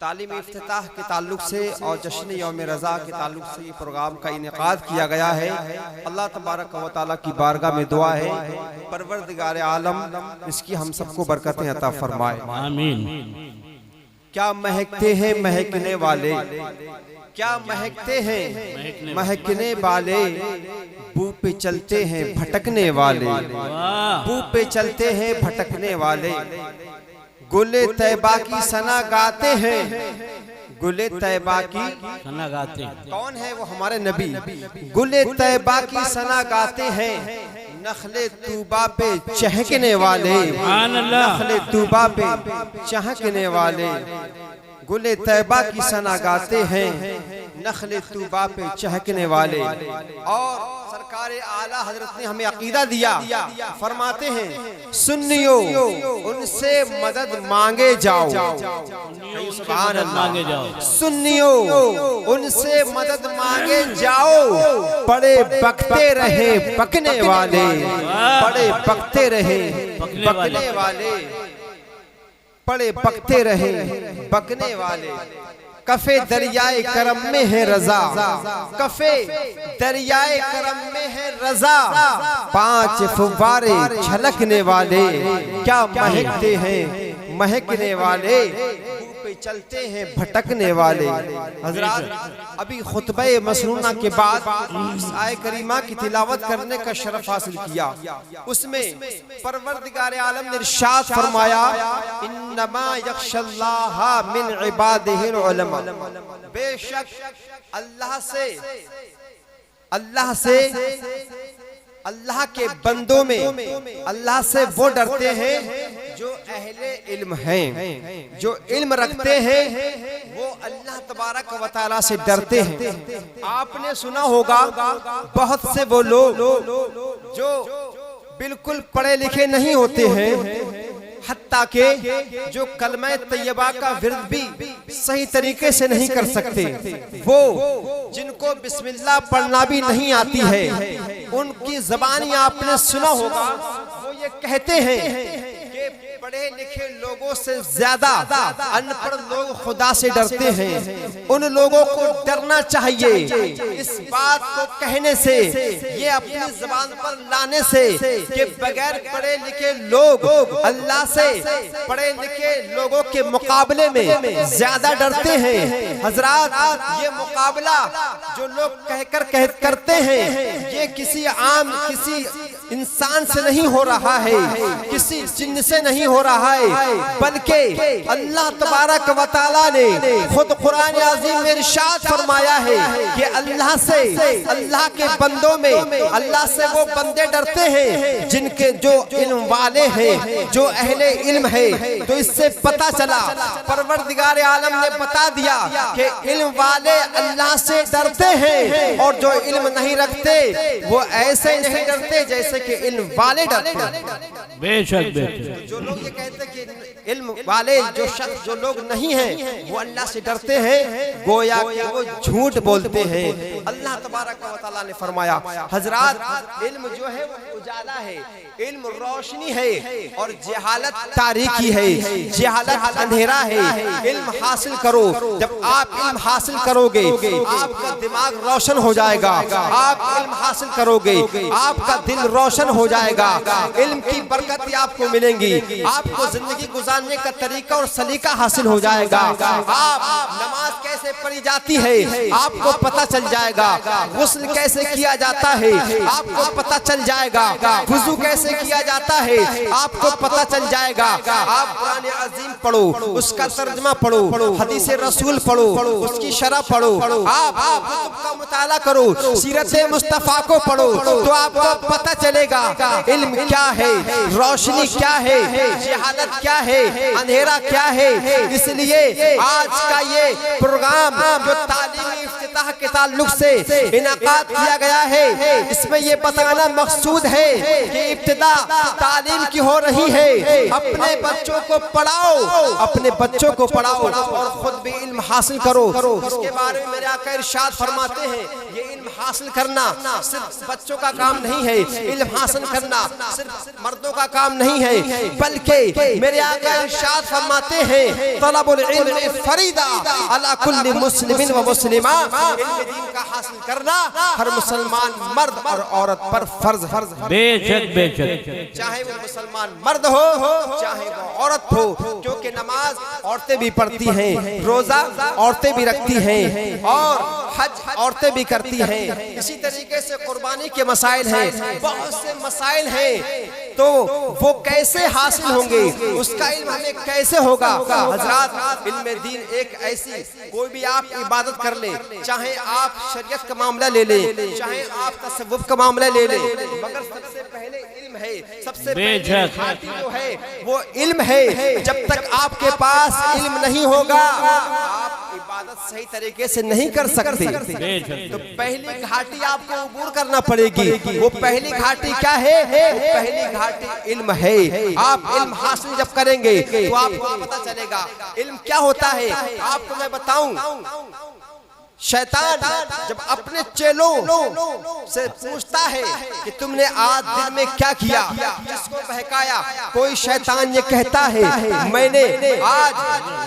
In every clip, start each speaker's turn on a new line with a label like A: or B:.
A: तालीमी इफ्तिताह के ताल्लुक से और जश्न यौम रज़ा के ताल्लुक से ये प्रोग्राम का इनेकाद किया गया है। अल्लाह तबारक व तआला की बारगाह में दुआ है, परवरदिगार आलम इसकी हम सबको बरकतें अता फरमाए, आमीन। क्या महकते हैं महकने वाले, क्या महकते हैं महकने वाले, बू पे चलते हैं भटकने वाले, बू पे चलते हैं भटकने वाले। गुले तैबा की सना गाते हैं, गुले तैबा की
B: सना गाते हैं।
A: कौन है वो? हमारे नबी। गुले तैबा की सना गाते हैं, नखले तूबा पे चहकने वाले, नखले तूबा पे चहकने वाले। गुले तैबा की सना गाते हैं, नखले तूबा पे चहकने वाले। और सरकार आला हजरत ने हमें अकीदा दिया, फरमाते हैं सुन्नियो उनसे मदद मांगे जाओ, सुभान अल्लाह। सुन्नियो उनसे मदद मांगे जाओ, बड़े बकते रहे पकने वाले, बड़े बकते रहे पकने वाले, बड़े बकते रहे बकने वाले। कफे दरियाए करम में है रजा, कफे दरियाए करम में है रजा, पांच फुव्वारे छलकने वाले। क्या महकते हैं महकने वाले, पे चलते हैं भटकने वाले। हजरात अभी खुतबे मसनूना के बाद आए करीमा की तिलावत करने का शरफ हासिल किया। उसमें परवरदिगार आलम ने इरशाद फरमाया, इन्नमा यख्शल्लाह मिन इबादिहिल उलमा, बेशक अल्लाह के बंदों में अल्लाह से वो डरते हैं जो अहले इल्म हैं, जो इल्म रखते हैं वो अल्लाह तबारक व तआला से डरते हैं। आपने सुना होगा बहुत से वो लोग जो बिल्कुल पढ़े लिखे नहीं होते हैं, हत्ता के जो कलमा तैयबा का विर्द भी सही तरीके से नहीं कर सकते, वो जिनको बिस्मिल्लाह पढ़ना भी नहीं आती है, उनकी ज़बानी आपने सुना होगा, वो ये कहते हैं कि पढ़े लिखे लोगों से ज्यादा अनपढ़ लोग खुदा से डरते हैं। उन लोगों को डरना चाहिए। इस बात को कहने से, ये अपनी ज़बान पर लाने से कि बगैर पढ़े लिखे लोग अल्लाह से पढ़े लिखे लोगों के मुकाबले में ज्यादा डरते हैं। हजरात ये मुकाबला जो लोग कहकर करते हैं, ये किसी आम किसी इंसान से नहीं हो रहा है, किसी जिन्न से नहीं हो रहा है, बल्कि अल्लाह तबारक व तआला ने खुद कुरान अज़ीम में इरशाद फरमाया है कि अल्लाह से, अल्लाह के बंदों में अल्लाह से वो बंदे डरते हैं जिनके जो इल्म वाले हैं, जो अहले इल्म है। तो इससे पता चला, परवरदिगार आलम ने बता दिया कि इल्म वाले अल्लाह से डरते हैं और जो इल्म नहीं रखते वो ऐसे नहीं डरते जैसे कि इल्म वाले डरते हैं।
B: बेशक बेशक
A: जो लोग ये कहते हैं कि इल्म वाले जो शख्स जो लोग नहीं हैं वो अल्लाह से डरते हैं, गोया कि वो झूठ बोलते हैं। अल्लाह तबारक व तआला ने फरमाया, हजरात इल्म जो है वो उजाला है, इल्म रोशनी है और जहालत तारीकी है, जहालत अंधेरा है। इल्म हासिल करो, जब आप इल्म हासिल करोगे आपका दिमाग रोशन हो जाएगा, आप इल्म हासिल करोगे आपका दिल रोशन हो जाएगा, इल्म की बरकत आपको मिलेंगी, आपको जिंदगी गुजारने का तरीका और सलीका हासिल हो जाएगा। आप नमाज कैसे पढ़ी जाती है आपको पता चल जाएगा, गुस्ल कैसे किया जाता है आपको पता चल जाएगा, वुजू कैसे किया जाता है आपको पता चल जाएगा। आप कुरान अज़ीम पढ़ो, उसका तर्जुमा पढ़ो, हदीस रसूल पढ़ो, उसकी शरह पढ़ो, आप कुतुब का मुताला करो, सीरत मुस्तफा को पढ़ो, तो आपको पता चलेगा इल्म क्या है, रोशनी क्या है, जहालत क्या है, अंधेरा क्या है। इसलिए आज का ये प्रोग्राम जो तालीमी इफ्तिताह के ताल्लुक से इनाकात किया गया है। इसमें ये बताना मकसूद है कि इब्तिदा तालीम की हो रही है। अपने बच्चों को पढ़ाओ, अपने बच्चों को पढ़ाओ और खुद भी इल्म हासिल करो। इसके बारे में मेरे आका इरशाद फरमाते हैं, ये इल्म हासिल करना सिर्फ बच्चों का काम नहीं है, इल्म हासिल करना सिर्फ मर्दों का काम नहीं है, बल्कि मेरे आका इरशाद फरमाते हैं, तलबुल इल्म फरीदा अला कुल्ली मुस्लिमिन व मुस्लिमा, इल्म दीन का हासिल करना हर मुसलमान मर्द और औरत पर फर्ज है।
B: बेशक बेशक,
A: चाहे वो मुसलमान मर्द हो चाहे वो औरत हो, क्योंकि नमाज औरतें भी पढ़ती हैं, रोजा औरतें भी रखती हैं और हज औरतें भी करती हैं। इसी तरीके से कुर्बानी के मसाइल हैं, बहुत से मसाइल हैं। तो वो कैसे हासिल होंगे, उसका इल्म हमें कैसे होगा? हजरात, इल्म दीन एक ऐसी, कोई भी आप इबादत कर ले, चाहे आप शरीयत का मामला ले ले, चाहे आप तसव्वुफ का मामला ले ले, मगर सबसे पहले इल्म है। सबसे पहले घाटी जो है वो इल्म है। जब तक आपके पास इल्म नहीं होगा आप इबादत सही तरीके से नहीं कर सकते। तो पहली घाटी आपको अबूर करना पड़ेगी। वो पहली घाटी क्या है? वो पहली घाटी इल्म है। आप इल्म हासिल जब करेंगे तो आपको पता चलेगा इल्म क्या होता है। आपको मैं बताऊं, शैतान जब अपने चेलों से पूछता है कि तुमने आज दिन में क्या किया, किसको बहकाया, कोई शैतान ये कहता है मैंने आज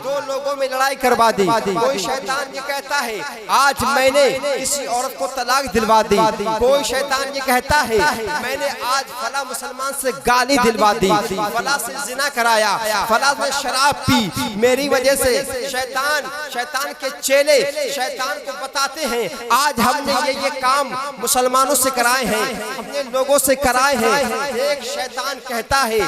A: 2 लोगों में लड़ाई करवा दी, कोई शैतान ये कहता है आज मैंने किसी औरत को तलाक दिलवा दी, कोई शैतान ये कहता है मैंने आज फला मुसलमान से गाली दिलवा दी, फला से जिना कराया, फला ने शराब पी, मेरी वजह से। शैतान के चेले शैतान को बताते हैं आज हमने ये काम मुसलमानों से कराए हैं, हमने लोगों से कराए हैं। एक शैतान कहता है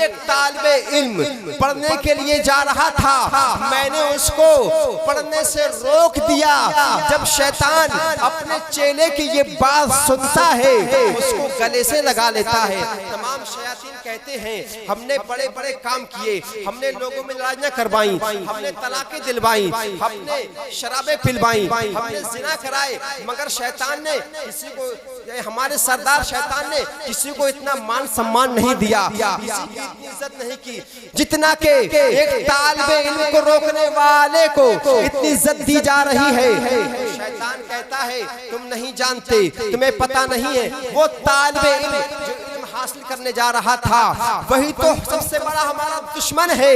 A: एक तालिबे इल्म पढ़ने के लिए जा रहा था, मैंने उसको पढ़ने से रोक दिया। जब शैतान अपने चेले की ये बात सुनता है उसको गले से लगा लेता है। तमाम शयातीन कहते हैं हमने बड़े बड़े काम किए, हमने लोगों में लड़ाइयां करवाई, हमने तलाकें दिलवाई, हमने शराबें पिलवाई, हमने जिना कराए, मगर शैतान ने किसी को, हमारे सरदार शैतान ने किसी को इतना मान सम्मान नहीं दिया, किसी की इतनी इज्जत नहीं की जितना के एक तालिबे इल्म को रोकने वाले को इतनी इज्जत दी जा रही है। शैतान कहता है तुम नहीं जानते, तुम्हें पता नहीं है, वो तालिबे इल्म जो हासिल करने जा रहा था वही तो सबसे बड़ा हमारा दुश्मन है,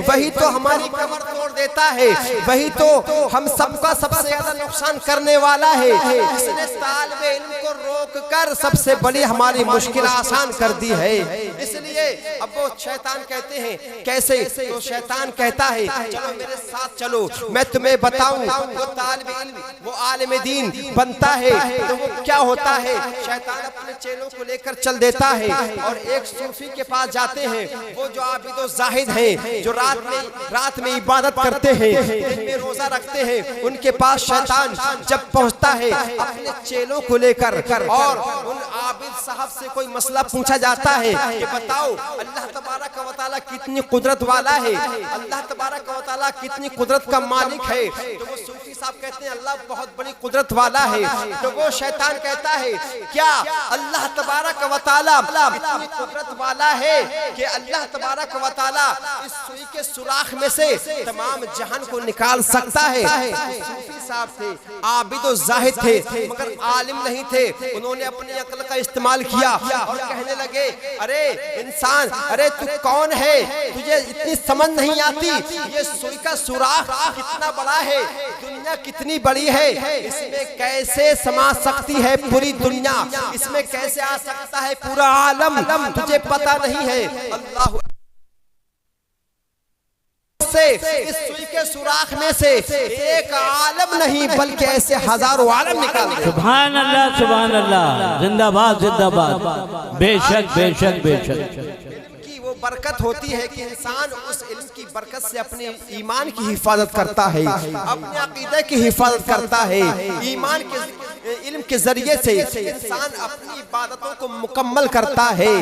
A: वही तो हमारी कमर तोड़ देता है, वही तो हम सबका सबसे ज्यादा नुकसान करने वाला है। इसने तालिबे इल्म को रोककर सबसे बड़ी हमारी मुश्किल आसान कर दी है। इसलिए अब वो शैतान कहते हैं कैसे, तो शैतान कहता है चलो मेरे साथ चलो, मैं तुम्हें बताऊं। वो तालिबे इल्म वो आलिम दीन बनता है तो वो क्या होता है, शैतान अपने चेलों को लेकर चल देता है और एक सूफी के पास जाते हैं, वो जो आबिदो जाहिद हैं, जो रात में इबादत करते हैं, दिन में रोजा रखते हैं, उनके पास शैतान जब पहुंचता है अपने चेलों को लेकर और उन आबिद साहब से कोई मसला पूछा जाता है कि बताओ अल्लाह तबारक व तआला कितनी कुदरत वाला है, अल्लाह तबारक व तआला कितनी कुदरत का मालिक है, तो वो सूफी साहब कहते हैं अल्लाह बहुत बड़ी कुदरत वाला है। तो वो शैतान कहता है क्या अल्लाह तबारक व तआला इतनी कुदरत वाला है कि अल्लाह तबारक व तआला इस सुई के सुराख में से तमाम जहान को निकाल सकता है। सूफी साहब थे, आबिद और जाहिद थे, मगर आलिम नहीं थे। उन्होंने अपनी अक्ल का इस्तेमाल किया और कहने लगे अरे इंसान, अरे तू कौन है, तुझे इतनी समझ नहीं आती, ये सुई का सुराख कितना बड़ा है, दुनिया कितनी बड़ी है, इसमें कैसे समा सकती है पूरी दुनिया, इसमें कैसे आ सकता है पूरा आलम, तुझे पता नहीं है। अल्लाह से इस सुई के सुराख में से एक आलम नहीं बल्कि ऐसे हजारों आलम निकाले।
B: सुभान अल्लाह सुभान अल्लाह, जिंदाबाद जिंदाबाद, बेशक बेशक बेशक।
A: वो बरकत होती है कि इंसान उस इल्म की बरकत से अपने ईमान की हिफाजत करता है, अपने अकीदे की हिफाजत करता है, ईमान के इल्म के जरिए से इंसान अपनी इबादतों को मुकम्मल करता है।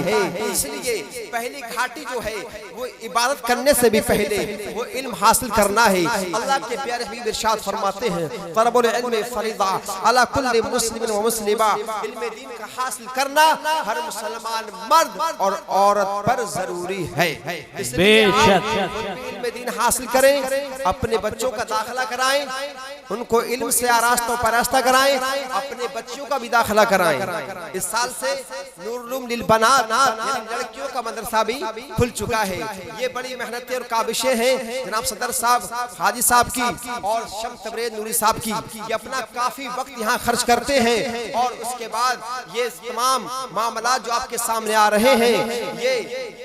A: इसलिए पहली घाटी जो है वो इबादत करने से भी पहले वो इल्म हासिल करना है। अल्लाह के प्यारे हबीब इरशाद फरमाते हैं, तलबुल इल्म फरीदा अला कुल्ली मुस्लिमिन व मुस्लिमा, इल्म दीन का हासिल करना हर मुसलमान मर्द और औरत पर जरूरी है।
B: बेशक
A: इल्म दीन हासिल करें, अपने बच्चों का दाखिला कराएं, उनको इल्म से आरास्ता परास्ता कराएं, अपने बच्चों का भी दाखिला कराएं। इस साल से नूरुल लिल बनात यानी लड़कियों का मदरसा भी खुल चुका है। ये बड़ी मेहनतें और काबिशें हैं जनाब सदर साहब हाजी साहब की और शम तबरेज नूरी साहब की। ये अपना काफी वक्त यहाँ खर्च करते हैं और उसके बाद ये तमाम मामला जो आपके सामने आ रहे हैं, ये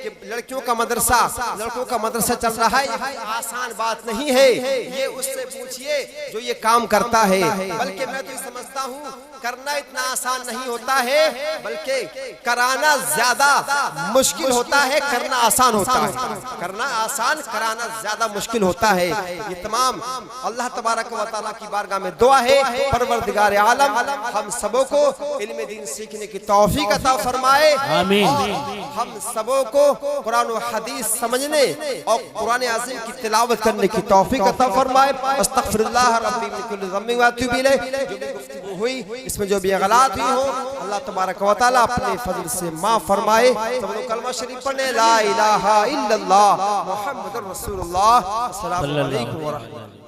A: कि लड़कियों का मदरसा लड़कों का मदरसा चल रहा है, ये आसान बात नहीं है। ये उससे पूछिए जो ये काम करता है। बल्कि मैं तो ये समझता हूँ करना इतना आसान नहीं होता है, बल्कि कराना ज्यादा मुश्किल होता है, करना आसान होता है। करना आसान, कराना ज्यादा मुश्किल होता है। ये तमाम अल्लाह तबारक व तआला की बारगाह में दुआ है, परवरदिगार आलम हम सबों को इल्म दीन सीखने की तौफीक अता फरमाए।
B: आमीन।
A: हम सबों को कुरान और हदीस समझने और कुरान अज़ीम की तिलावत करने की तौफीक अता फरमाए। अस्तगफिरुल्लाह रब्बी मिन कुल्लि ज़म्बिन व अतूबु इलैह। जो भी गुफ्तगू हुई इसमें जो भी गलत हुई हो अल्लाह तबारक व तआला अपने फजल से माफ फरमाए। सब लोग कलमा शरीफ पढ़ने, ला इलाहा इल्लल्लाह मुहम्मदुर रसूलुल्लाह। अस्सलामु अलैकुम व रहमतुल्लाह।